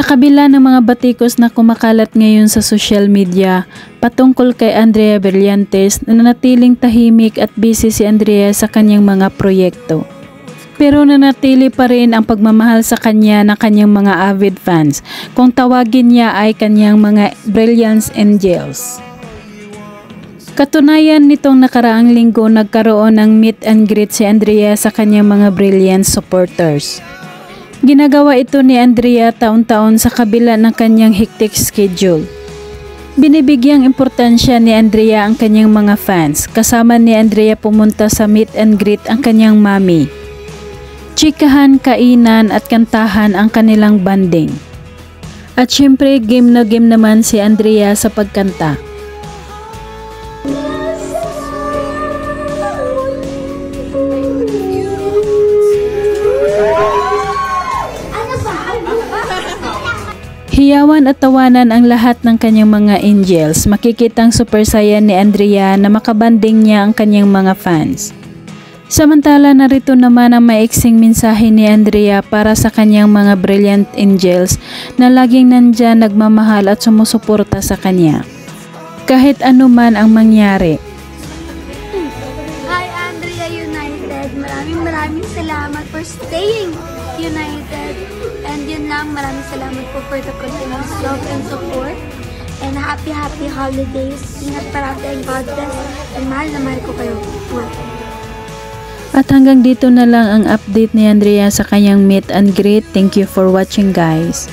Sa kabila ng mga batikos na kumakalat ngayon sa social media patungkol kay Andrea Brillantes, nanatiling tahimik at busy si Andrea sa kanyang mga proyekto. Pero nanatili pa rin ang pagmamahal sa kanya ng kanyang mga avid fans, kung tawagin niya ay kanyang mga Brilliance Angels. Katunayan nitong nakaraang linggo nagkaroon ng meet and greet si Andrea sa kanyang mga Brilliance supporters. Ginagawa ito ni Andrea taon-taon sa kabila ng kanyang hectic schedule. Binibigyang importansya ni Andrea ang kanyang mga fans. Kasama ni Andrea pumunta sa meet and greet ang kanyang mami. Chikahan, kainan at kantahan ang kanilang banding. At syempre game na game naman si Andrea sa pagkanta. Hiyawan at tawanan ang lahat ng kanyang mga angels. Makikitang super saya ni Andrea na makabanding niya ang kanyang mga fans. Samantala narito naman ang maiksing mensahe ni Andrea para sa kanyang mga brilliant angels na laging nandyan, nagmamahal at sumusuporta sa kanya kahit anuman ang mangyari. Hi Andrea United, maraming salamat for staying united. And yun lang, maraming salamat po for the continuous love and support. And happy holidays. Ingat parati and God bless. And mahal na mahal ko kayo. At hanggang dito na lang ang update ni Andrea sa kanyang meet and greet. Thank you for watching guys.